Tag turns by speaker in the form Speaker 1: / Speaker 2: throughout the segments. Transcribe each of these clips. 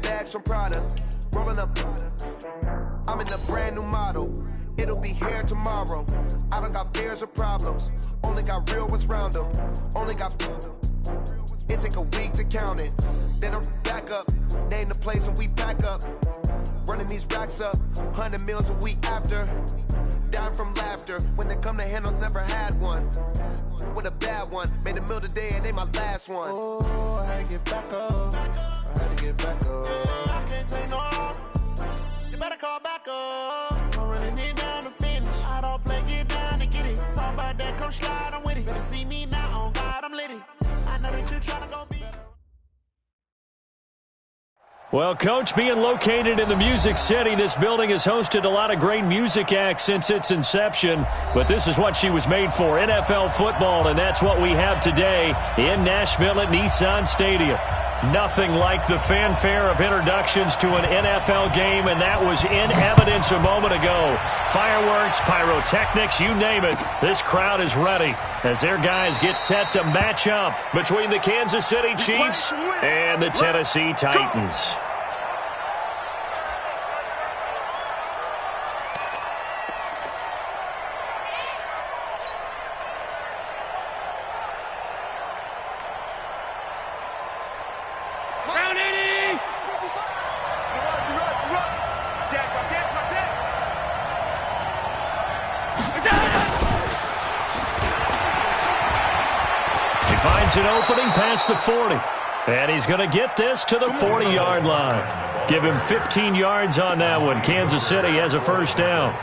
Speaker 1: bags from Prada. Rolling up. I'm in a brand new model. It'll be here tomorrow. I don't got fears or problems. Only got real ones round them. Only got. It take a week to count it. Then I'm back up. Name the place and we back up. Running these racks up. 100 meals a week after. Dying from laughter. When they come to handles, never had one. With a bad one. Made a meal today and they my last one.
Speaker 2: Oh, I had to get back up. I had to get back up. I can't take no. You better call back up. I'm running it down to finish. I don't play, get down to get it. Talk about that, come slide, I'm with it. Better see me now, on God, I'm litty. I know that you tryna go be.
Speaker 3: Well, Coach, being located in the Music City, this building has hosted a lot of great music acts since its inception, but this is what she was made for, NFL football, and that's what we have today in Nashville at Nissan Stadium. Nothing like the fanfare of introductions to an NFL game, and that was in evidence a moment ago. Fireworks, pyrotechnics, you name it. This crowd is ready as their guys get set to match up between the Kansas City Chiefs and the Tennessee Titans. An opening past the 40. And he's going to get this to the 40-yard line. Give him 15 yards on that one. Kansas City has a first down.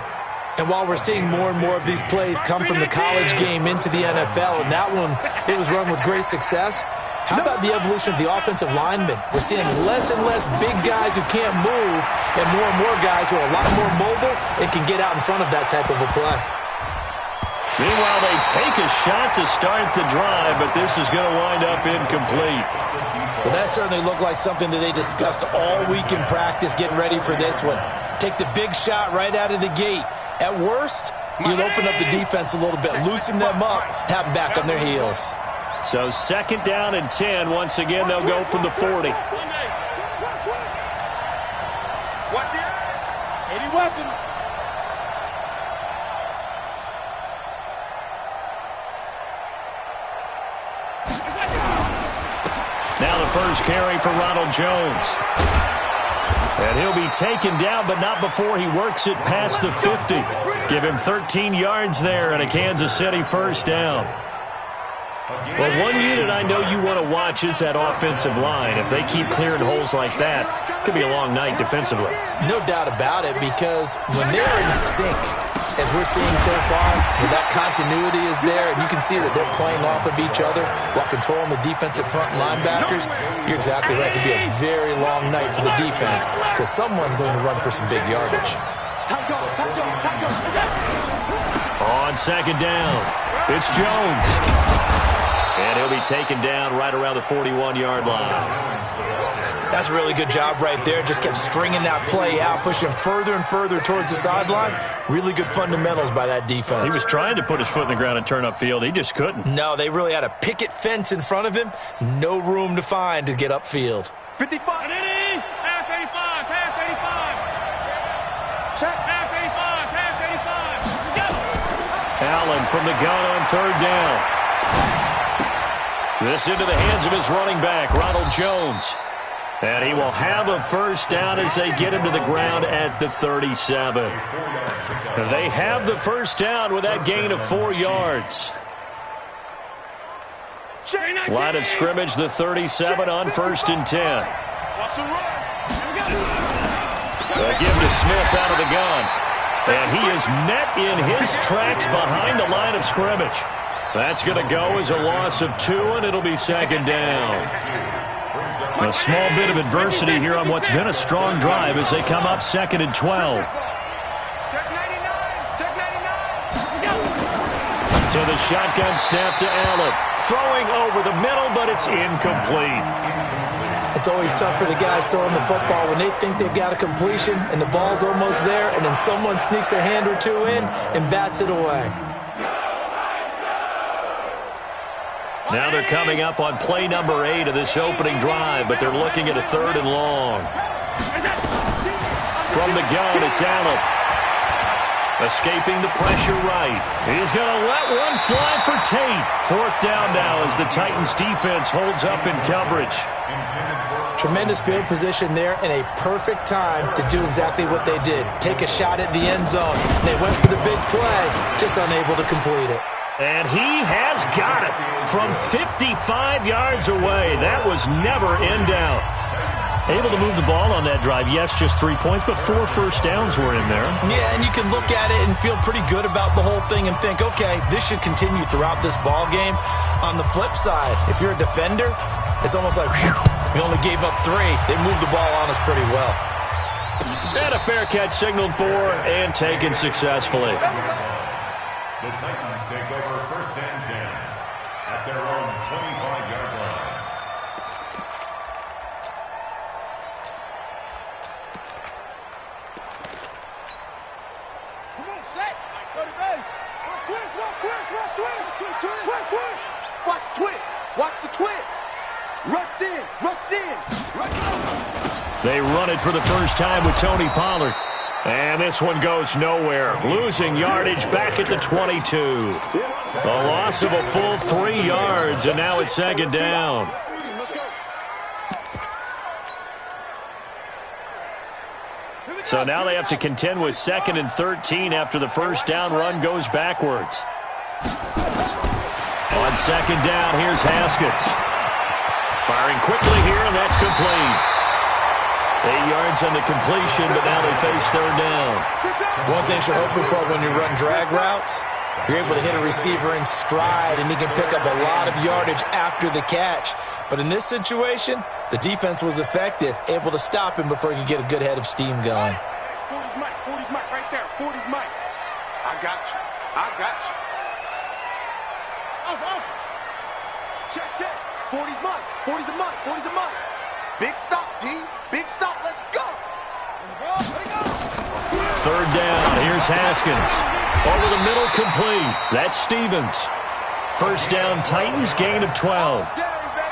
Speaker 4: And while we're seeing more and more of these plays come from the college game into the NFL, and that one, it was run with great success, how about the evolution of the offensive linemen? We're seeing less and less big guys who can't move and more guys who are a lot more mobile and can get out in front of that type of a play.
Speaker 3: Meanwhile, they take a shot to start the drive, but this is going to wind up incomplete.
Speaker 4: Well, that certainly looked like something that they discussed all week in practice getting ready for this one. Take the big shot right out of the gate. At worst, you'll open up the defense a little bit, loosen them up, have them back on their heels.
Speaker 3: So second down and 10. Once again, they'll go from the 40.
Speaker 5: What's the 80 weapon.
Speaker 3: Now the first carry for Ronald Jones. And he'll be taken down, but not before he works it past the 50. Give him 13 yards there and a Kansas City first down. Well, one unit I know you want to watch is that offensive line. If they keep clearing holes like that, it could be a long night defensively.
Speaker 4: No doubt about it, because when they're in sync, as we're seeing so far, when that continuity is there, and you can see that they're playing off of each other while controlling the defensive front linebackers, you're exactly right. It could be a very long night for the defense because someone's going to run for some big yardage.
Speaker 3: On second down, it's Jones. And he'll be taken down right around the 41-yard line.
Speaker 4: That's a really good job right there. Just kept stringing that play out, pushing further and further towards the sideline. Really good fundamentals by that defense.
Speaker 3: He was trying to put his foot in the ground and turn upfield. He just couldn't.
Speaker 4: No, they really had a picket fence in front of him. No room to find to get upfield.
Speaker 5: 55. Half 85. Half 85. Check. Half 85. Half 85. Go.
Speaker 3: Allen from the gun on third down. This into the hands of his running back, Ronald Jones. And he will have a first down as they get him to the ground at the 37. They have the first down with that gain of 4 yards. Line of scrimmage, the 37 on first and 10. They give to Smith out of the gun. And he is met in his tracks behind the line of scrimmage. That's going to go as a loss of 2, and it'll be second down. A small bit of adversity here on what's been a strong drive as they come up second and 12. To the shotgun snap to Allen. Throwing over the middle, but it's incomplete.
Speaker 4: It's always tough for the guys throwing the football when they think they've got a completion and the ball's almost there, and then someone sneaks a hand or two in and bats it away.
Speaker 3: Now they're coming up on play number 8 of this opening drive, but they're looking at a third and long. From the gun, it's Allen. Escaping the pressure right. He's going to let one fly for Tate. 4th down now as the Titans defense holds up in coverage.
Speaker 4: Tremendous field position there and a perfect time to do exactly what they did. Take a shot at the end zone. They went for the big play, just unable to complete it.
Speaker 3: And he has got it from 55 yards away. That was never in doubt. Able to move the ball on that drive. Yes, just 3 points, but 4 first downs were in there.
Speaker 4: Yeah, and you can look at it and feel pretty good about the whole thing and think, okay, this should continue throughout this ball game. On the flip side, if you're a defender, it's almost like, whew, we only gave up 3. They moved the ball on us pretty well.
Speaker 3: And a fair catch signaled for and taken successfully.
Speaker 6: The Titans take over 1st and 10 at their own 25-yard line.
Speaker 2: Come on, set. Go to base. Watch twist. Watch the twist. Rush in. Rush in.
Speaker 3: They run it for the first time with Tony Pollard. And this one goes nowhere. Losing yardage back at the 22. A loss of a full 3 yards, and now it's 2nd down. So now they have to contend with 2nd and 13 after the first down run goes backwards. On 2nd down, here's Haskins. Firing quickly here, and that's complete. 8 yards on the completion, but now they face 3rd down.
Speaker 4: One thing you're hoping for when you run drag routes, you're able to hit a receiver in stride, and he can pick up a lot of yardage after the catch. But in this situation, the defense was effective, able to stop him before he could get a good head of steam going.
Speaker 2: 40's Mike right there. 40's Mike. I got you. Off. Check. 40's Mike. 40's the Mike. Big stop, D. Big stop. Let's go.
Speaker 3: 3rd down. Here's Haskins. Over the middle, complete. That's Stevens. 1st down, Titans, gain of 12.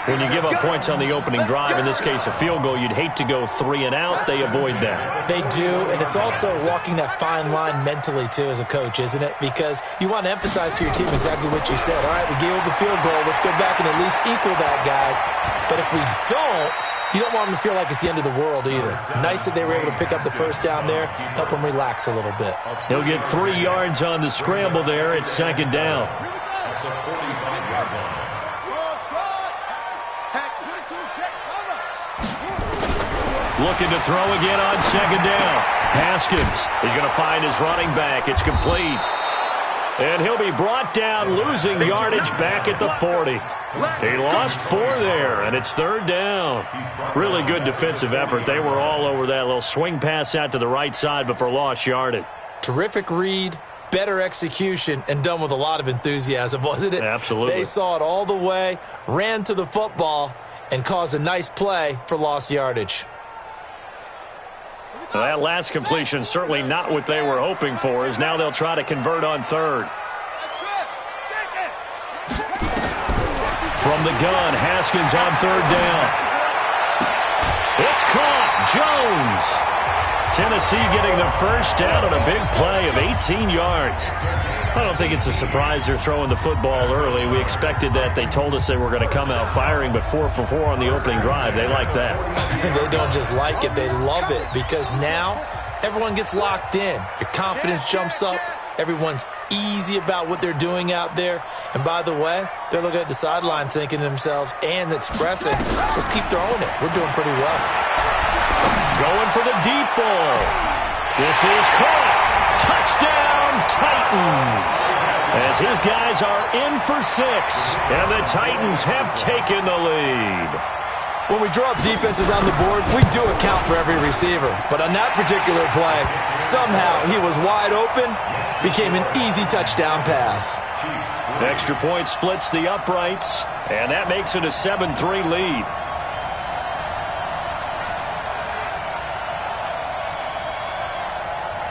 Speaker 3: When you give up points on the opening drive, in this case a field goal, you'd hate to go 3 and out. They avoid that.
Speaker 4: They do, and it's also walking that fine line mentally, too, as a coach, isn't it? Because you want to emphasize to your team exactly what you said. All right, we gave up a field goal. Let's go back and at least equal that, guys. But if we don't, you don't want them to feel like it's the end of the world either. Nice that they were able to pick up the first down there, help them relax a little bit.
Speaker 3: He'll get 3 yards on the scramble there. It's 2nd down. Looking to throw again on 2nd down. Haskins is going to find his running back. It's complete. And he'll be brought down, losing yardage back at the 40. He lost 4 there, and it's 3rd down. Really good defensive effort. They were all over that little swing pass out to the right side before lost yardage.
Speaker 4: Terrific read, better execution, and done with a lot of enthusiasm, wasn't it?
Speaker 3: Absolutely.
Speaker 4: They saw it all the way, ran to the football, and caused a nice play for lost yardage.
Speaker 3: Well, that last completion certainly not what they were hoping for, as now they'll try to convert on 3rd. From the gun, Haskins on 3rd down. It's caught. Jones. Tennessee getting the first down on a big play of 18 yards. I don't think it's a surprise they're throwing the football early. We expected that. They told us they were going to come out firing, but 4 for 4 on the opening drive. They like that.
Speaker 4: They don't just like it, they love it, because now everyone gets locked in. Your confidence jumps up. Everyone's easy about what they're doing out there. And by the way, they're looking at the sideline thinking to themselves and expressing, let's keep throwing it. We're doing pretty well.
Speaker 3: Going for the deep ball. This is caught. Touchdown, Titans. As his guys are in for 6, and the Titans have taken the lead.
Speaker 4: When we draw up defenses on the board, we do account for every receiver. But on that particular play, somehow he was wide open, became an easy touchdown pass.
Speaker 3: Extra point splits the uprights, and that makes it a 7-3 lead.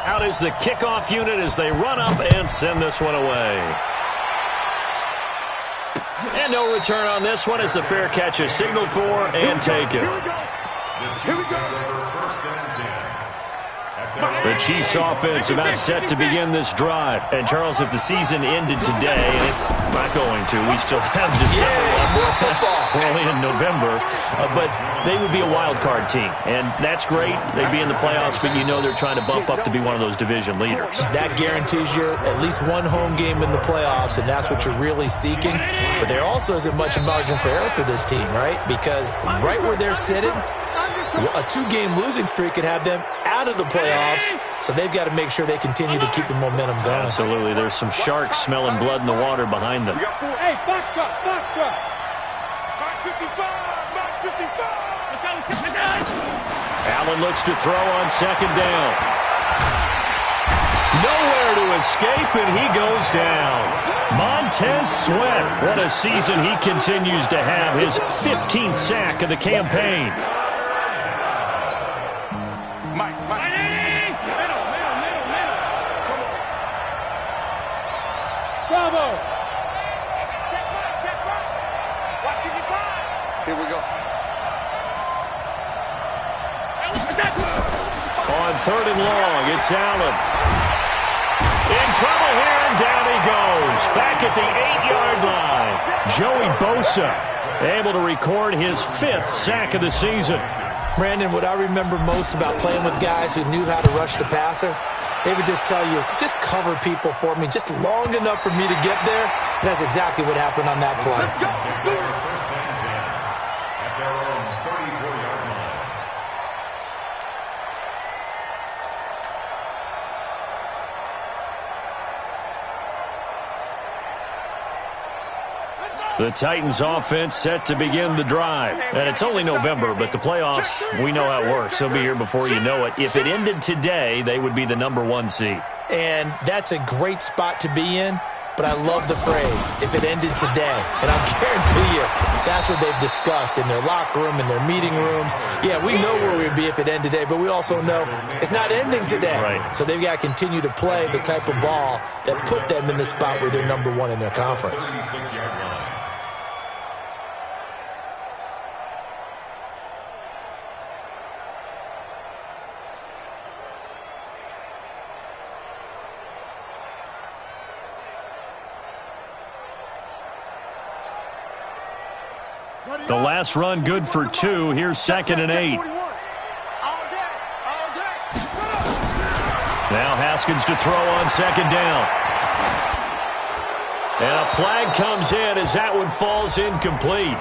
Speaker 3: Out is the kickoff unit as they run up and send this one away. And no return on this one as the fair catch is signaled for and taken.
Speaker 6: Here we go. First and 10.
Speaker 3: The Chiefs offense about set to begin this drive. And, Charles, if the season ended today, and it's not going to, we still have December left. We're only in November. But they would be a wild card team. And that's great. They'd be in the playoffs, but you know they're trying to bump up to be one of those division leaders.
Speaker 4: That guarantees you at least one home game in the playoffs, and that's what you're really seeking. But there also isn't much margin for error for this team, right? Because right where they're sitting, a 2-game losing streak could have them out of the playoffs, so they've got to make sure they continue to keep the momentum going.
Speaker 3: Absolutely. There's some sharks smelling blood in the water behind them.
Speaker 5: Hey, box truck, box truck. 55, 55.
Speaker 3: Allen looks to throw on second down. Nowhere to escape, and he goes down. Montez Sweat, what a season he continues to have. His 15th sack of the campaign.
Speaker 5: Bravo.
Speaker 1: Here we go.
Speaker 3: On third and long, it's Allen. In trouble here, and down he goes. Back at the 8-yard line. Joey Bosa able to record his 5th sack of the season.
Speaker 4: Brandon, what I remember most about playing with guys who knew how to rush the passer, they would just tell you, just cover people for me, just long enough for me to get there. And that's exactly what happened on that play.
Speaker 6: At their own 34-yard line.
Speaker 3: The Titans offense set to begin the drive. And it's only November, but the playoffs, we know how it works. They'll be here before you know it. If it ended today, they would be the #1 seed.
Speaker 4: And that's a great spot to be in, but I love the phrase, if it ended today. And I guarantee you, that's what they've discussed in their locker room, in their meeting rooms. Yeah, we know where we'd be if it ended today, but we also know it's not ending today.
Speaker 3: Right.
Speaker 4: So they've got to continue to play the type of ball that put them in the spot where they're #1 in their conference.
Speaker 6: 36-yard line.
Speaker 3: The last run good for 2. Here's 2nd and 8. Now Haskins to throw on 2nd down. And a flag comes in as that one falls incomplete.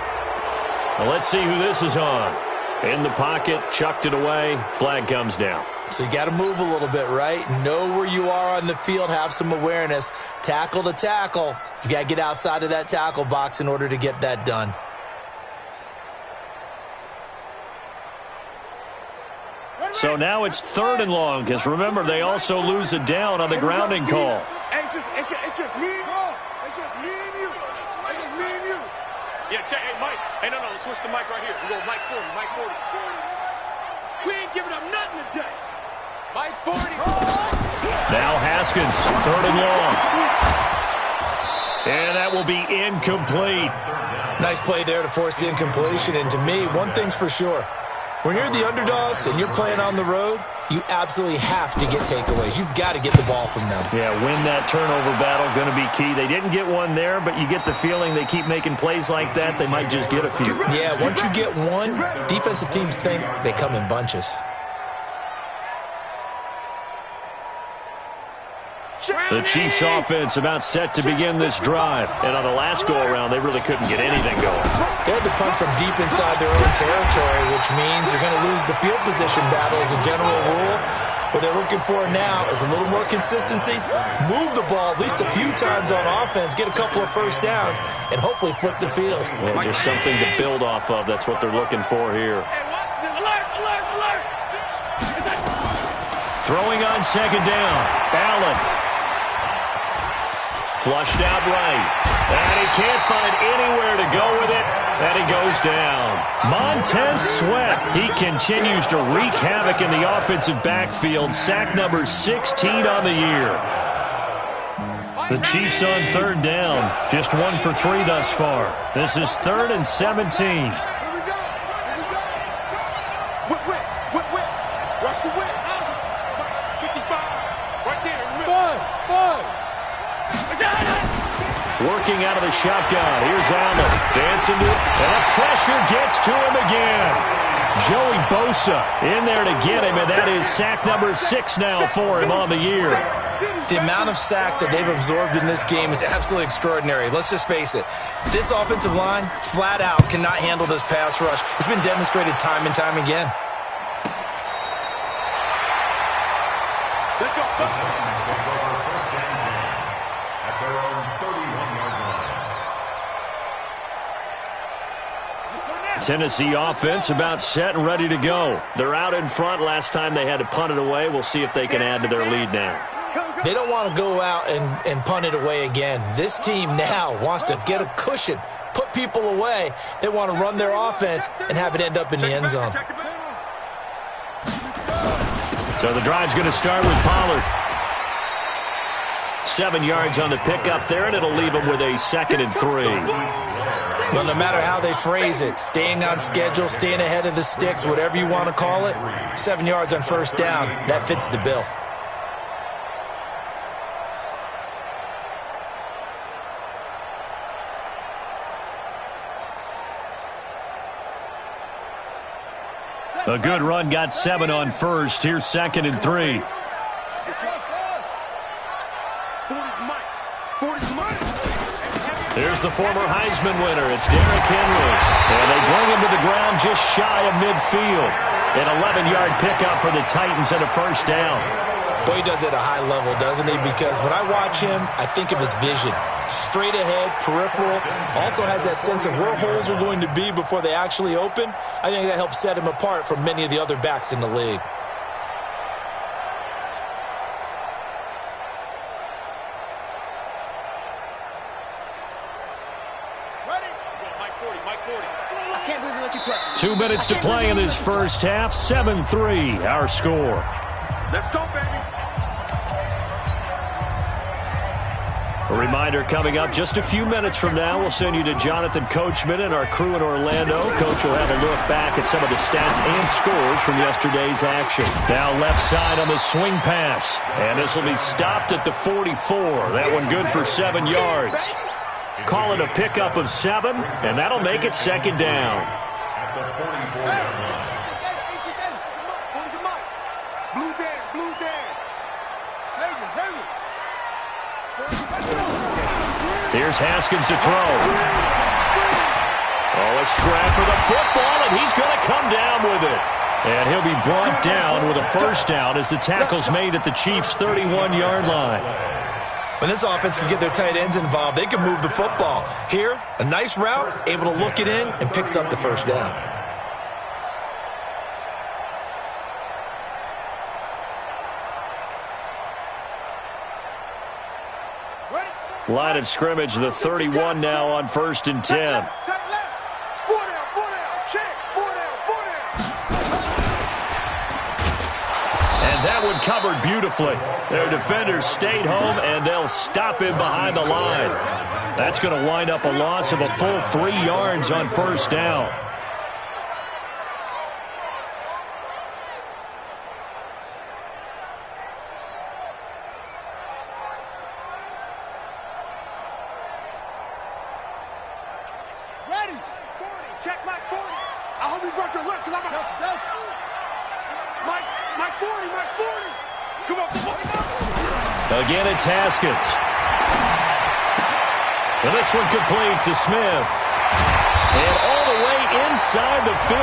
Speaker 3: Well, let's see who this is on. In the pocket, chucked it away, flag comes down.
Speaker 4: So you got to move a little bit, right? Know where you are on the field, have some awareness. Tackle to tackle. You got to get outside of that tackle box in order to get that done.
Speaker 3: So now it's 3rd and long, because remember, they also lose a down on the grounding call.
Speaker 5: It's just me. It's just me and you. It's just me and you. Yeah, check. Hey, Mike. Hey, no, let's switch the mic right here. We go Mike 40, Mike 40. We ain't giving up nothing today. Mike 40.
Speaker 3: Now Haskins, 3rd and long. And that will be incomplete.
Speaker 4: Nice play there to force the incompletion. And to me, one thing's for sure. When you're the underdogs and you're playing on the road, you absolutely have to get takeaways. You've got to get the ball from them.
Speaker 3: Yeah, win that turnover battle, going to be key. They didn't get one there, but you get the feeling they keep making plays like that, they might just get a few.
Speaker 4: Yeah, once you get one, defensive teams think they come in bunches.
Speaker 3: The Chiefs offense about set to begin this drive. And on the last go-around, they really couldn't get anything going.
Speaker 4: They had to punt from deep inside their own territory, which means you're going to lose the field position battle as a general rule. What they're looking for now is a little more consistency, move the ball at least a few times on offense, get a couple of first downs, and hopefully flip the field.
Speaker 3: Well, just something to build off of. That's what they're looking for here.
Speaker 5: Alert.
Speaker 3: Throwing on 2nd down. Allen. Flushed out right. And he can't find anywhere to go with it. And he goes down. Montez Sweat. He continues to wreak havoc in the offensive backfield. Sack number 16 on the year. The Chiefs on 3rd down. Just 1 for 3 thus far. This is 3rd and 17. shotgun. Here's Allen. Dancing to it. And the pressure gets to him again. Joey Bosa in there to get him, and that is sack number 6 now for him on the year.
Speaker 4: The amount of sacks that they've absorbed in this game is absolutely extraordinary. Let's just face it. This offensive line, flat out, cannot handle this pass rush. It's been demonstrated time and time again.
Speaker 6: Let's go. At their own 31-yard line.
Speaker 3: Tennessee offense about set and ready to go. They're out in front. Last time they had to punt it away. We'll see if they can add to their lead now.
Speaker 4: They don't want to go out and punt it away again. This team now wants to get a cushion, put people away. They want to run their offense and have it end up in the end zone.
Speaker 3: So the drive's going to start with Pollard. 7 yards on the pickup there, and it'll leave him with a 2nd and 3.
Speaker 4: Well, no matter how they phrase it, staying on schedule, staying ahead of the sticks, whatever you want to call it, 7 yards on first down, that fits the bill.
Speaker 3: A good run got 7 on first. Here's 2nd and 3. Here's the former Heisman winner. It's Derrick Henry. And they bring him to the ground just shy of midfield. An 11-yard pickup for the Titans and a first down.
Speaker 4: Boy, he does it at a high level, doesn't he? Because when I watch him, I think of his vision. Straight ahead, peripheral. Also has that sense of where holes are going to be before they actually open. I think that helps set him apart from many of the other backs in the league.
Speaker 5: Mike 40. I can't believe they let you play.
Speaker 3: 2 minutes to play in this first half. 7-3, our score.
Speaker 5: Let's go, baby.
Speaker 3: A reminder coming up just a few minutes from now. We'll send you to Jonathan Coachman and our crew in Orlando. Coach will have a look back at some of the stats and scores from yesterday's action. Now left side on the swing pass. And this will be stopped at the 44. That one good for 7 yards. Call it a pickup of 7, and that'll make it 2nd down.
Speaker 6: At the 44-yard line.
Speaker 3: Here's Haskins to throw. Oh, a scrap for the football, and he's going to come down with it. And he'll be brought down with a first down as the tackle's made at the Chiefs' 31-yard line.
Speaker 4: When this offense can get their tight ends involved, they can move the football. Here, a nice route, able to look it in, and picks up the first down.
Speaker 3: Line of scrimmage, the 31 now on 1st and 10.
Speaker 5: Four down, check, four down.
Speaker 3: And that one covered beautifully. Their defenders stayed home, and they'll stop him behind the line. That's going to wind up a loss of a full 3 yards on first down.
Speaker 5: Ready? 40. Check my 40. I hope you brought your left because I'm out. My 40. Come on.
Speaker 3: Again, it's Haskins. And this one complete to Smith. And all the way inside the 15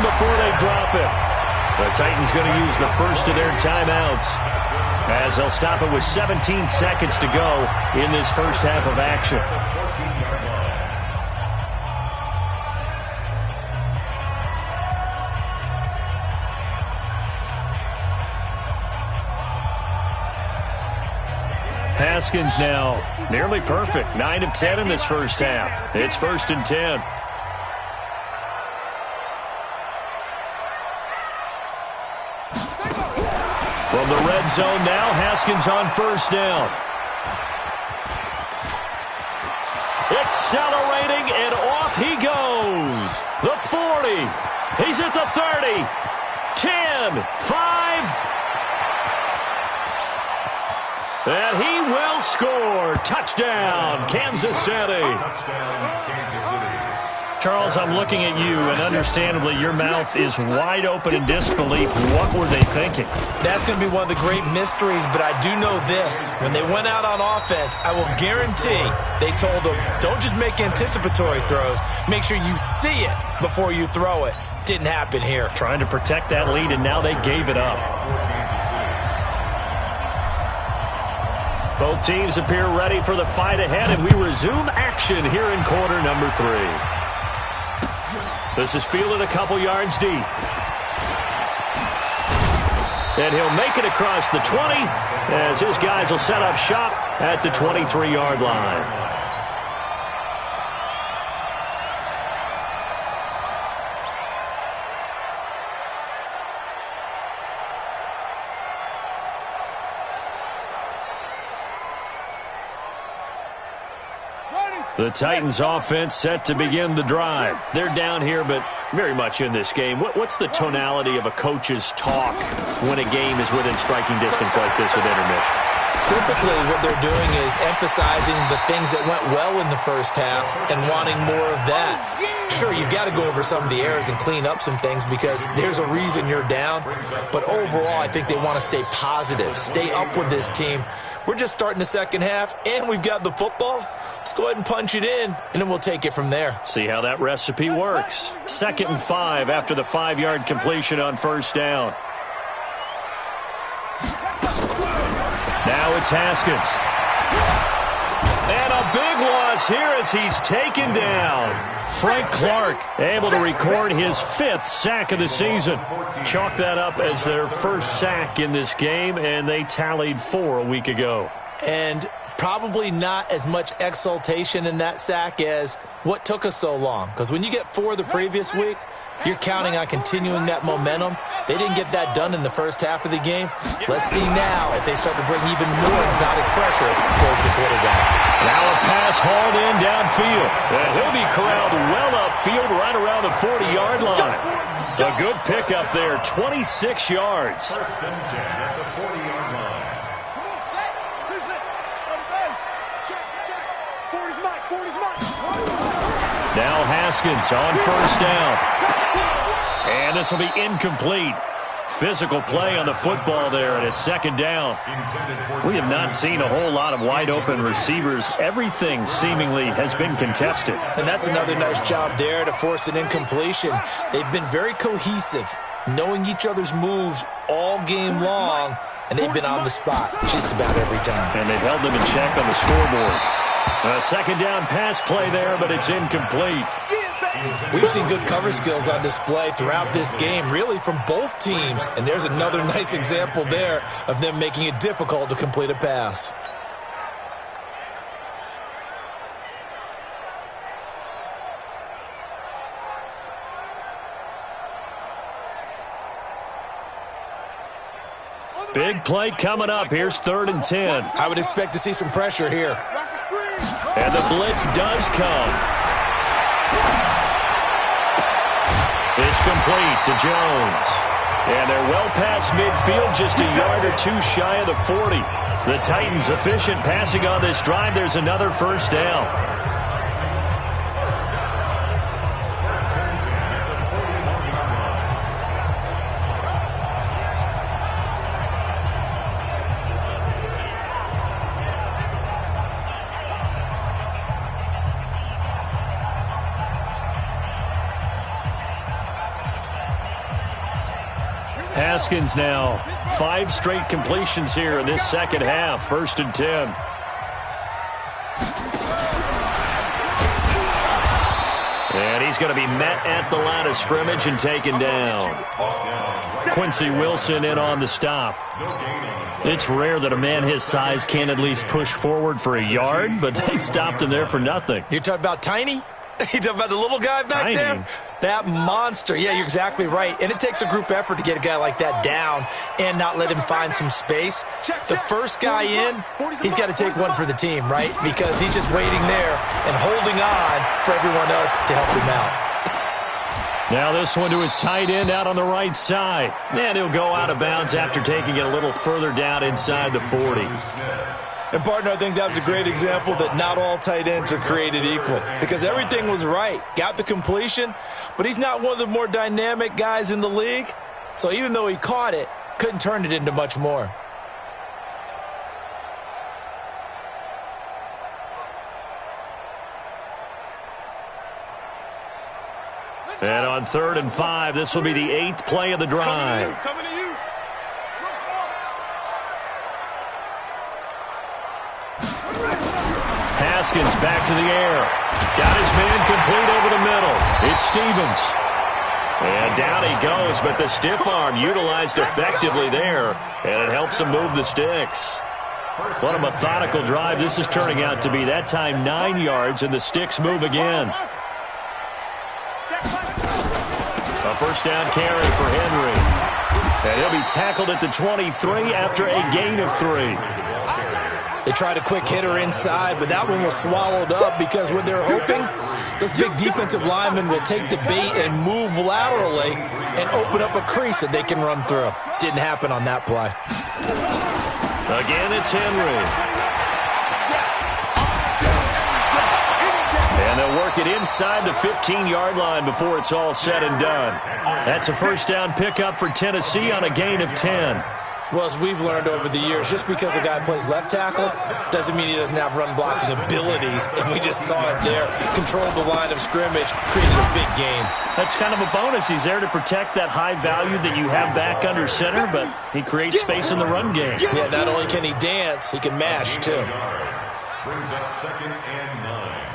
Speaker 3: before they drop it. The Titans going to use the first of their timeouts as they'll stop it with 17 seconds to go in this first half of action. Haskins now nearly perfect. 9 of 10 in this first half. It's 1st and 10. From the red zone now, Haskins on first down. Accelerating, and off he goes. The 40. He's at the 30. 10, 5. And he will score. Touchdown, Kansas City.
Speaker 6: Touchdown, Kansas City.
Speaker 3: Charles, I'm looking at you, and understandably, your mouth is wide open in disbelief. What were they thinking?
Speaker 4: That's going to be one of the great mysteries, but I do know this. When they went out on offense, I will guarantee they told them, don't just make anticipatory throws. Make sure you see it before you throw it. Didn't happen here.
Speaker 3: Trying to protect that lead, and now they gave it up. Both teams appear ready for the fight ahead, and we resume action here in quarter number 3. This is fielded a couple yards deep. And he'll make it across the 20 as his guys will set up shop at the 23-yard line. The Titans offense set to begin the drive. They're down here, but very much in this game. What's the tonality of a coach's talk when a game is within striking distance like this at intermission?
Speaker 4: Typically, what they're doing is emphasizing the things that went well in the first half and wanting more of that. Sure, you've got to go over some of the errors and clean up some things because there's a reason you're down. But overall, I think they want to stay positive, stay up with this team. We're just starting the second half, and we've got the football. Let's go ahead and punch it in, and then we'll take it from there.
Speaker 3: See how that recipe works. 2nd and 5 after the 5-yard completion on first down. Now it's Haskins. And a big loss here as he's taken down. Frank Clark able to record his 5th sack of the season. Chalk that up as their first sack in this game, and they tallied 4 a week ago.
Speaker 4: And probably not as much exultation in that sack as what took us so long. Because when you get 4 the previous week, you're counting on continuing that momentum. They didn't get that done in the first half of the game. Let's see now if they start to bring even more exotic pressure towards the quarterback.
Speaker 3: Now a pass hauled in downfield. And he'll be corralled well upfield right around the 40-yard line. A good pickup there, 26 yards.
Speaker 6: First and 10 at the 40-yard line.
Speaker 3: Now Haskins on first down. And this will be incomplete. Physical play on the football there, and it's 2nd down. We have not seen a whole lot of wide-open receivers. Everything seemingly has been contested.
Speaker 4: And that's another nice job there to force an incompletion. They've been very cohesive, knowing each other's moves all game long, and they've been on the spot just about every time.
Speaker 3: And they've held them in check on the scoreboard. A 2nd down pass play there, but it's incomplete.
Speaker 4: We've seen good cover skills on display throughout this game, really from both teams. And there's another nice example there of them making it difficult to complete a pass.
Speaker 3: Big play coming up. Here's 3rd and 10.
Speaker 4: I would expect to see some pressure here.
Speaker 3: And the blitz does come. It's complete to Jones. And they're well past midfield, just a yard or 2 shy of the 40. The Titans efficient passing on this drive. There's another first down. Haskins now. 5 straight completions here in this second half. 1st and 10. And he's going to be met at the line of scrimmage and taken down. Quincy Wilson in on the stop. It's rare that a man his size can at least push forward for a yard, but they stopped him there for nothing.
Speaker 4: You're talking about Tiny? You talking about the little guy back
Speaker 3: Tiny.
Speaker 4: there? That monster. Yeah, you're exactly right. And it takes a group effort to get a guy like that down and not let him find some space. The first guy in, he's got to take one for the team, right? Because he's just waiting there and holding on for everyone else to help him out.
Speaker 3: Now this one to his tight end out on the right side. And he'll go out of bounds after taking it a little further down inside the 40.
Speaker 4: And, partner, I think that was a great example that not all tight ends are created equal because everything was right. Got the completion, but he's not one of the more dynamic guys in the league. So even though he caught it, couldn't turn it into much more.
Speaker 3: And on 3rd and 5, this will be the 8th play of the drive.
Speaker 5: Coming to you.
Speaker 3: Haskins back to the air. Got his man complete over the middle. It's Stevens. And down he goes, but the stiff arm utilized effectively there, and it helps him move the sticks. What a methodical drive this is turning out to be. That time 9 yards, and the sticks move again. A first down carry for Henry. And he'll be tackled at the 23 after a gain of 3.
Speaker 4: They tried a quick hitter inside, but that one was swallowed up because what they're hoping, those big defensive linemen will take the bait and move laterally and open up a crease that they can run through. Didn't happen on that play.
Speaker 3: Again, it's Henry. And they'll work it inside the 15-yard line before it's all said and done. That's a first down pickup for Tennessee on a gain of 10.
Speaker 4: Well, as we've learned over the years, just because a guy plays left tackle doesn't mean he doesn't have run blocking abilities. And we just saw it there. Controlled the line of scrimmage, created a big gain.
Speaker 3: That's kind of a bonus. He's there to protect that high value that you have back under center, but he creates space in the run game.
Speaker 4: Yeah, not only can he dance, he can mash, too.
Speaker 6: Brings up 2nd and 9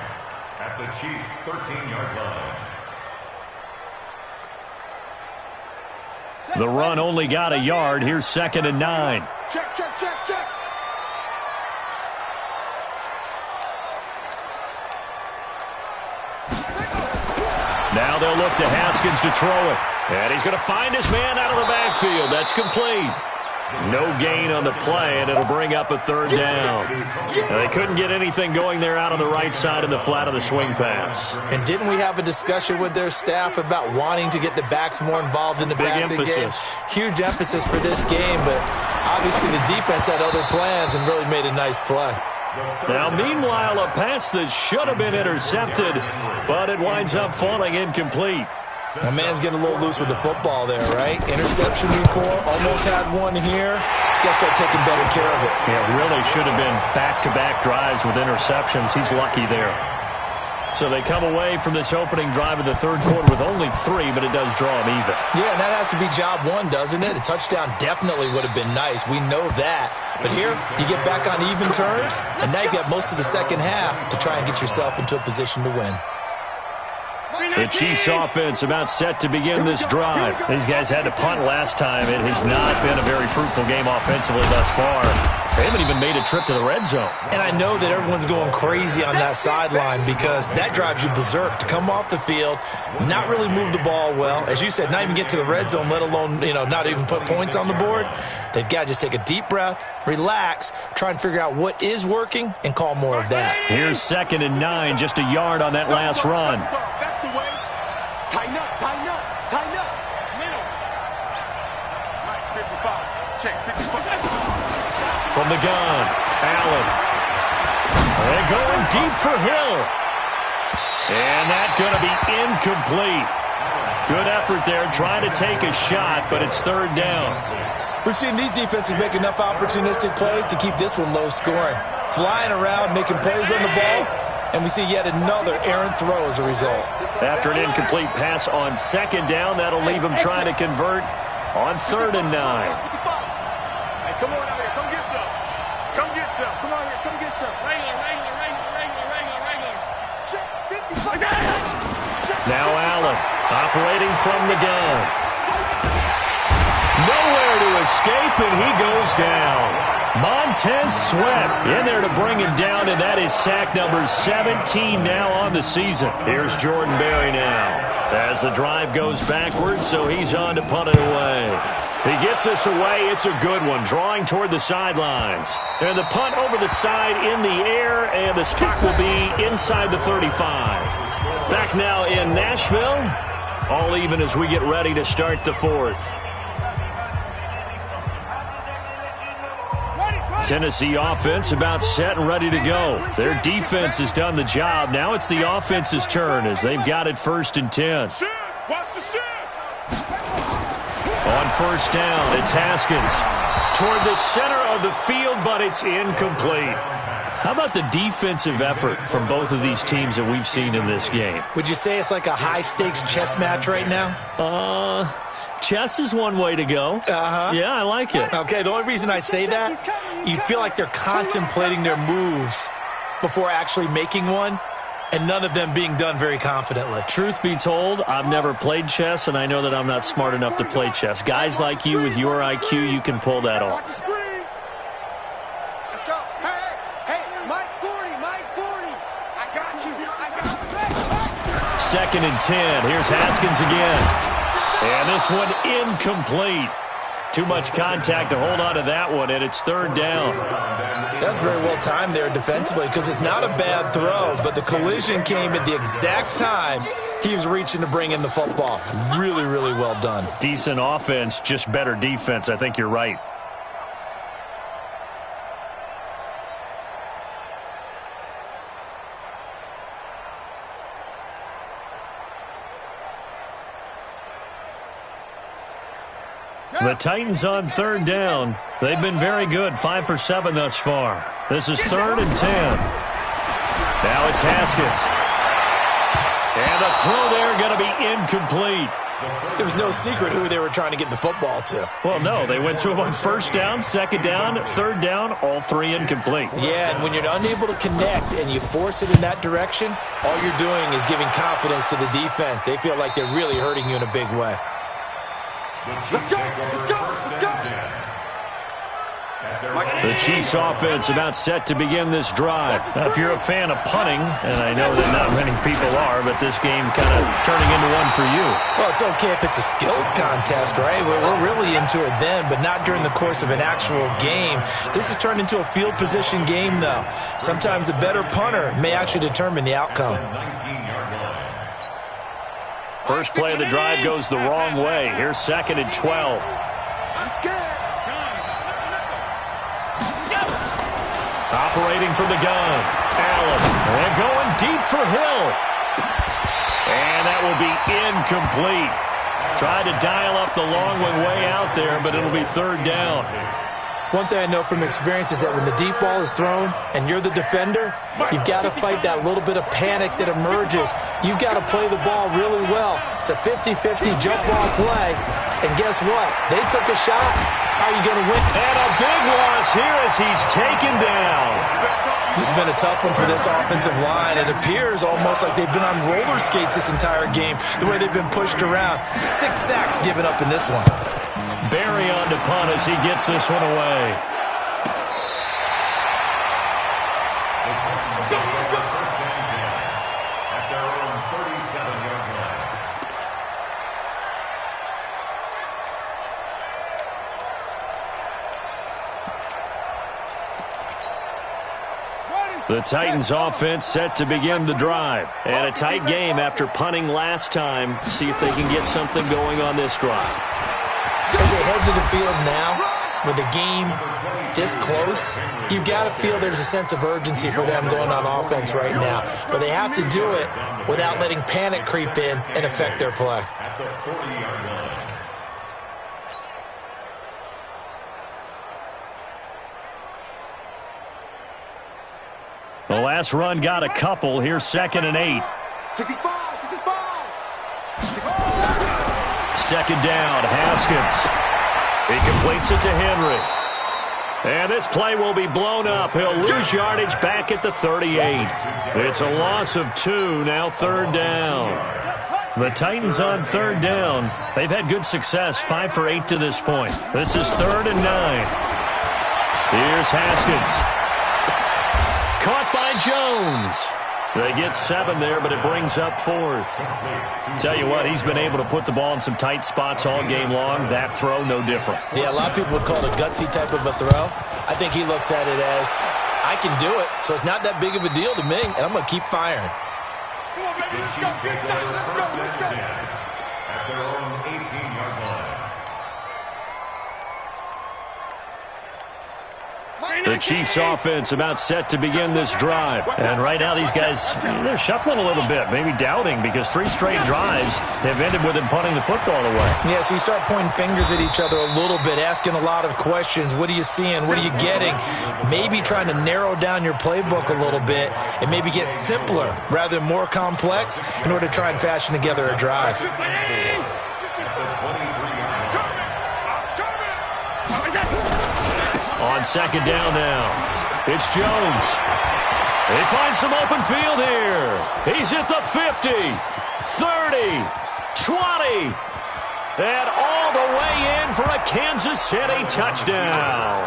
Speaker 6: at the Chiefs' 13-yard line.
Speaker 3: The run only got a yard. Here's 2nd and 9.
Speaker 5: Check, check, check, check.
Speaker 3: Now they'll look to Haskins to throw it. And he's going to find his man out of the backfield. That's complete. No gain on the play, and it'll bring up a 3rd down. Now, they couldn't get anything going there out on the right side in the flat of the swing pass.
Speaker 4: And didn't we have a discussion with their staff about wanting to get the backs more involved in the passing game? Huge emphasis for this game, but obviously the defense had other plans and really made a nice play.
Speaker 3: Now, meanwhile, a pass that should have been intercepted, but it winds up falling incomplete.
Speaker 4: My man's getting a little loose with the football there, right? Interception before, almost had one here. He's got to start taking better care of it.
Speaker 3: Yeah, really should have been back-to-back drives with interceptions. He's lucky there. So they come away from this opening drive in the 3rd quarter with only 3, but it does draw them even.
Speaker 4: Yeah, and that has to be job 1, doesn't it? A touchdown definitely would have been nice. We know that. But here, you get back on even terms, and now you got most of the second half to try and get yourself into a position to win.
Speaker 3: The Chiefs offense about set to begin this drive. These guys had to punt last time. It has not been a very fruitful game offensively thus far. They haven't even made a trip to the red zone.
Speaker 4: And I know that everyone's going crazy on that sideline because that drives you berserk to come off the field, not really move the ball well. As you said, not even get to the red zone, let alone, not even put points on the board. They've got to just take a deep breath, relax, try and figure out what is working, and call more of that.
Speaker 3: Here's 2nd and 9, just a yard on that last run.
Speaker 5: That's the way. Tighten up, tighten up, tighten up. Middle. Mike, 55. Check, 55.
Speaker 3: From the gun, Allen. They're going deep for Hill. And that's going to be incomplete. Good effort there, trying to take a shot, but it's 3rd down.
Speaker 4: We've seen these defenses make enough opportunistic plays to keep this one low scoring. Flying around, making plays on the ball, and we see yet another errant throw as a result.
Speaker 3: After an incomplete pass on 2nd down, that'll leave him trying to convert on 3rd and 9.
Speaker 5: Hey, come on out here. Come get some. Come get some. Come on here. Come get some. Regular. Check, 55.
Speaker 3: Now Allen operating from the gun. Nowhere to escape, and he goes down. Montez Sweat in there to bring him down, and that is sack number 17 now on the season. Here's Jordan Berry now as the drive goes backwards, so he's on to punt it away. He gets us away. It's a good one, drawing toward the sidelines. And the punt over the side in the air, and the spot will be inside the 35. Back now in Nashville, all even as we get ready to start the 4th. Tennessee offense about set and ready to go. Their defense has done the job. Now it's the offense's turn as they've got it 1st and 10. On 1st down, it's Haskins toward the center of the field, but it's incomplete. How about the defensive effort from both of these teams that we've seen in this game?
Speaker 4: Would you say it's like a high-stakes chess match right now?
Speaker 3: Chess is one way to go. Yeah, I like it.
Speaker 4: Okay, the only reason I say that, you feel like they're contemplating their moves before actually making one, and none of them being done very confidently.
Speaker 3: Truth be told, I've never played chess, and I know that I'm not smart enough to play chess. Guys like you with your IQ, you can pull that off.
Speaker 5: Let's go. Hey, Mike 40. I got you.
Speaker 3: 2nd and 10. Here's Haskins again. And this one incomplete. Too much contact to hold on to that one, and it's 3rd down.
Speaker 4: That's very well timed there defensively because it's not a bad throw, but the collision came at the exact time he was reaching to bring in the football. Really, really well done.
Speaker 3: Decent offense, just better defense. I think you're right. The Titans on 3rd down. They've been very good, 5 for 7 thus far. This is 3rd and 10. Now it's Haskins. And the throw there going to be incomplete.
Speaker 4: There was no secret who they were trying to get the football to.
Speaker 3: Well, no, they went to him on 1st down, 2nd down, 3rd down, all 3 incomplete.
Speaker 4: Yeah, and when you're unable to connect and you force it in that direction, all you're doing is giving confidence to the defense. They feel like they're really hurting you in a big way.
Speaker 5: Let's go.
Speaker 3: The Chiefs offense about set to begin this drive. Now, if you're a fan of punting, and I know that not many people are, but this game kind of turning into one for you.
Speaker 4: Well, it's okay if it's a skills contest, right? We're really into it then, but not during the course of an actual game. This has turned into a field position game, though. Sometimes the better punter may actually determine the outcome.
Speaker 3: First play of the drive goes the wrong way. Here's 2nd and 12.
Speaker 5: I'm scared.
Speaker 3: Operating from the gun. Allen. And going deep for Hill. And that will be incomplete. Tried to dial up the long one way out there, but it'll be 3rd down.
Speaker 4: One thing I know from experience is that when the deep ball is thrown and you're the defender, you've got to fight that little bit of panic that emerges. You've got to play the ball really well. It's a 50-50 jump ball play. And guess what? They took a shot. How are you going to win?
Speaker 3: And a big loss here as he's taken down.
Speaker 4: This has been a tough one for this offensive line. It appears almost like they've been on roller skates this entire game, the way they've been pushed around. 6 sacks given up in this one.
Speaker 3: Barry on to punt as he gets this one away.
Speaker 6: At their own 37-yard line.
Speaker 3: The Titans offense set to begin the drive. And a tight game after punting last time. See if they can get something going on this drive.
Speaker 4: As they head to the field now, with the game this close, you've got to feel there's a sense of urgency for them going on offense right now. But they have to do it without letting panic creep in and affect their play.
Speaker 6: At the 40-yard line.
Speaker 3: The last run got a couple. Here's 2nd and 8.
Speaker 5: 65.
Speaker 3: 2nd down, Haskins. He completes it to Henry. And this play will be blown up. He'll lose yardage back at the 38. It's a loss of 2, now 3rd down. The Titans on 3rd down. They've had good success, 5 for 8 to this point. This is 3rd and 9. Here's Haskins. Caught by Jones. They get 7 there, but it brings up 4th. Tell you what, he's been able to put the ball in some tight spots all game long. That throw, no different.
Speaker 4: Yeah, a lot of people would call it a gutsy type of a throw. I think he looks at it as, I can do it, so it's not that big of a deal to me, and I'm going to keep firing.
Speaker 5: Come on, baby.
Speaker 6: The Chiefs take over 1st and 10 at their own 18-yard line.
Speaker 3: The Chiefs offense about set to begin this drive. And right now these guys, they're shuffling a little bit, maybe doubting, because 3 straight drives have ended with them punting the football away.
Speaker 4: Yeah, so you start pointing fingers at each other a little bit, asking a lot of questions. What are you seeing? What are you getting? Maybe trying to narrow down your playbook a little bit and maybe get simpler rather than more complex in order to try and fashion together a drive.
Speaker 3: On second down now, it's Jones. He finds some open field here. He's at the 50, 30, 20, and all the way in for a Kansas City touchdown.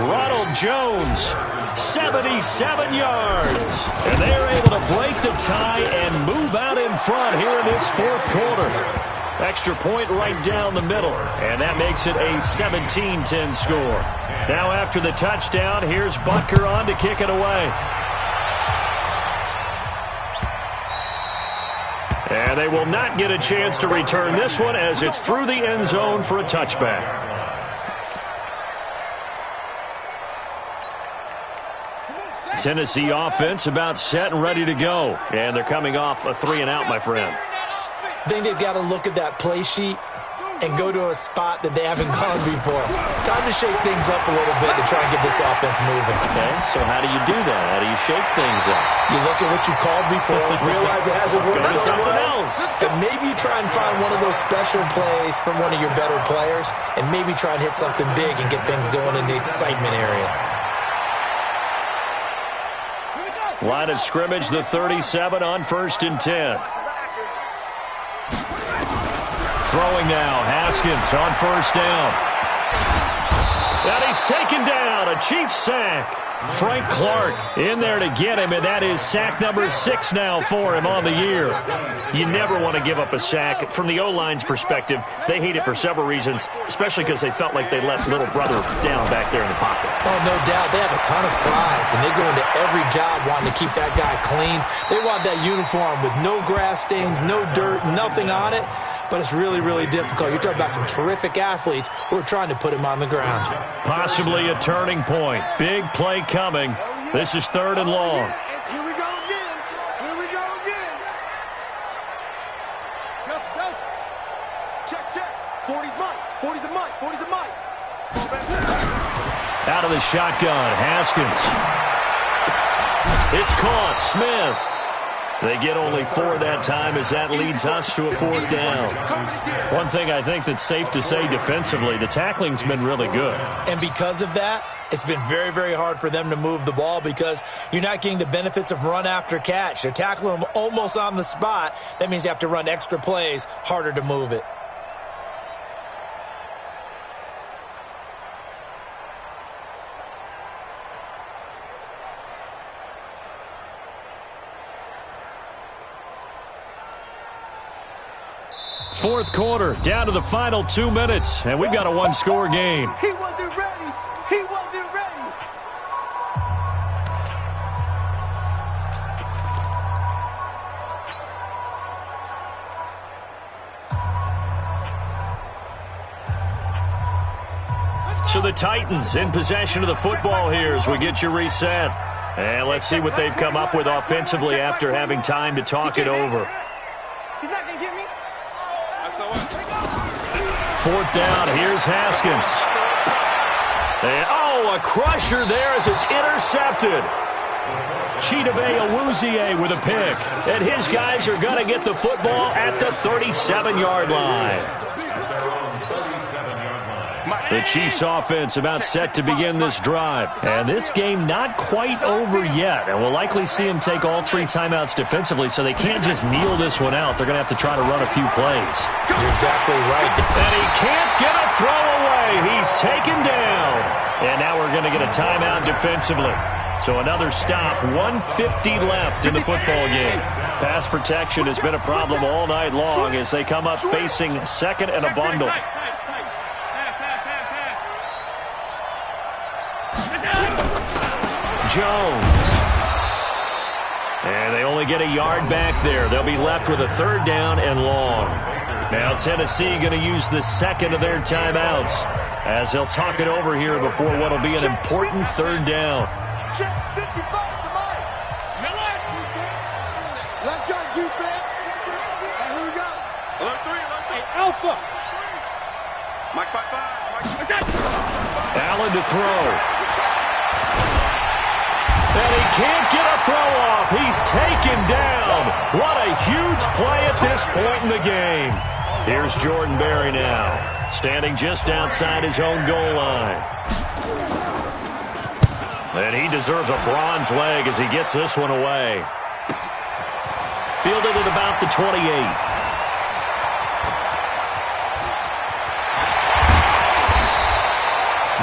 Speaker 3: Ronald Jones, 77 yards. And they're able to break the tie and move out in front here in this fourth quarter. Extra point right down the middle, and that makes it a 17-10 score. Now after the touchdown, here's Butker on to kick it away. And they will not get a chance to return this one as it's through the end zone for a touchback. Tennessee offense about set and ready to go. And they're coming off a 3-and-out, my friend.
Speaker 4: I think they've got to look at that play sheet and go to a spot that they haven't gone before. Time to shake things up a little bit to try and get this offense moving.
Speaker 3: Okay, so how do you do that? How do you shake things up?
Speaker 4: You look at what you called before, realize it hasn't worked so
Speaker 3: something
Speaker 4: well,
Speaker 3: else.
Speaker 4: and maybe you try and find one of those special plays from one of your better players, and maybe try and hit something big and get things going in the excitement area.
Speaker 3: Line of scrimmage, the 37 on 1st and 10. Throwing now, Haskins on 1st down. And he's taken down, a Chiefs sack. Frank Clark in there to get him, and that is sack number 6 now for him on the year. You never want to give up a sack. From the O-line's perspective, they hate it for several reasons, especially because they felt like they left little brother down back there in the pocket.
Speaker 4: Oh, no doubt. They have a ton of pride, and they go into every job wanting to keep that guy clean. They want that uniform with no grass stains, no dirt, nothing on it. But it's really, really difficult. You're talking about some terrific athletes who are trying to put him on the ground.
Speaker 3: Possibly a turning point. Big play coming. This is 3rd and long.
Speaker 5: Here we go again. Here we go again. Go. Check. 40's Mike. 40's a Mike. 40's a Mike.
Speaker 3: Out of the shotgun, Haskins. It's caught. Smith. They get only 4 that time as that leads us to a 4th down. One thing I think that's safe to say defensively, the tackling's been really good.
Speaker 4: And because of that, it's been very, very hard for them to move the ball because you're not getting the benefits of run after catch. They're tackling them almost on the spot. That means you have to run extra plays, harder to move it.
Speaker 3: Fourth quarter, down to the final 2 minutes, and we've got a 1-score game.
Speaker 5: He wasn't ready. He wasn't ready.
Speaker 3: So the Titans in possession of the football here as we get you reset. And let's see what they've come up with offensively after having time to talk it over.
Speaker 5: He's not going to get me.
Speaker 3: 4th down, here's Haskins. And, a crusher there as it's intercepted. Chidobe Awuzie with a pick. And his guys are going to get the football at the 37-yard line. The Chiefs offense about set to begin this drive. And this game not quite over yet. And we'll likely see them take all 3 timeouts defensively, so they can't just kneel this one out. They're going to have to try to run a few plays.
Speaker 4: You're exactly right.
Speaker 3: And he can't get a throw away. He's taken down. And now we're going to get a timeout defensively. So another stop, 1:50 left in the football game. Pass protection has been a problem all night long as they come up facing 2nd and a bundle. Jones. And they only get a yard back there. They'll be left with a 3rd down and long. Now Tennessee going to use the 2nd of their timeouts. as they'll talk it over here before what will be an important third down.
Speaker 5: Check 55 to Mike. Let's go, defense. And who we got? Alert 3, alert 3. Hey, Alpha. Mike 5-5. Mike.
Speaker 3: Allen to throw. And he can't get a throw off. He's taken down. What a huge play at this point in the game. Here's Jordan Berry now, standing just outside his own goal line. And he deserves a bronze leg as he gets this one away. Fielded at about the 28.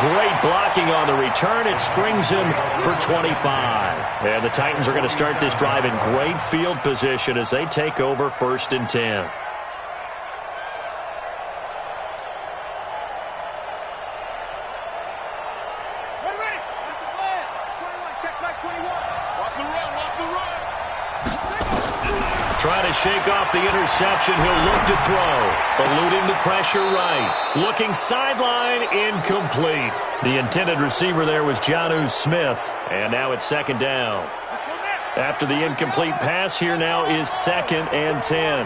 Speaker 3: Great blocking on the return. It springs him for 25. And the Titans are going to start this drive in great field position as they take over 1st and 10. Trying to shake off the interception. He'll look to throw. Eluding the pressure right. Looking sideline, incomplete. The intended receiver there was Jonnu Smith. And now it's 2nd down. After the incomplete pass, here now is 2nd and 10.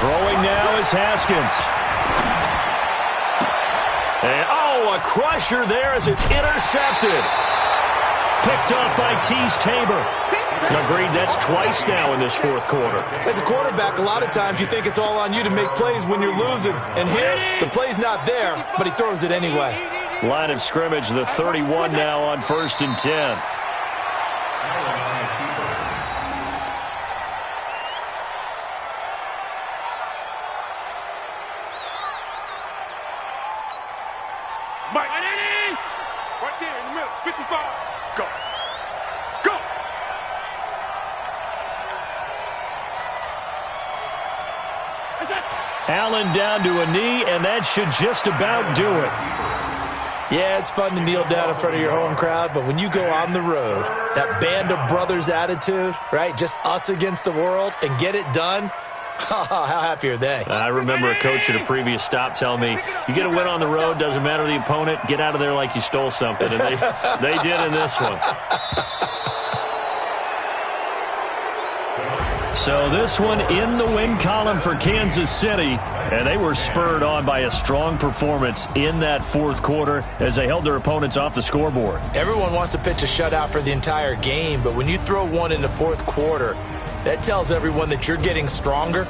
Speaker 3: Throwing now is Haskins. And, a crusher there as it's intercepted. Picked off by Tease Tabor. Agreed, that's twice now in this 4th quarter.
Speaker 4: As a quarterback, a lot of times you think it's all on you to make plays when you're losing. And here, the play's not there, but he throws it anyway.
Speaker 3: Line of scrimmage, the 31 now on 1st and 10.
Speaker 5: Mike, right there in the middle, 55. Go. Go.
Speaker 3: Allen down to a knee, and that should just about do it.
Speaker 4: Yeah, it's fun to kneel down in front of your home crowd, but when you go on the road, that band of brothers attitude, right, just us against the world, and get it done, how happy are they?
Speaker 3: I remember a coach at a previous stop telling me, you get a win on the road, doesn't matter the opponent, get out of there like you stole something, and they did in this one. So this one in the win column for Kansas City, and they were spurred on by a strong performance in that 4th quarter as they held their opponents off the scoreboard.
Speaker 4: Everyone wants to pitch a shutout for the entire game, but when you throw one in the 4th quarter, that tells everyone that you're getting stronger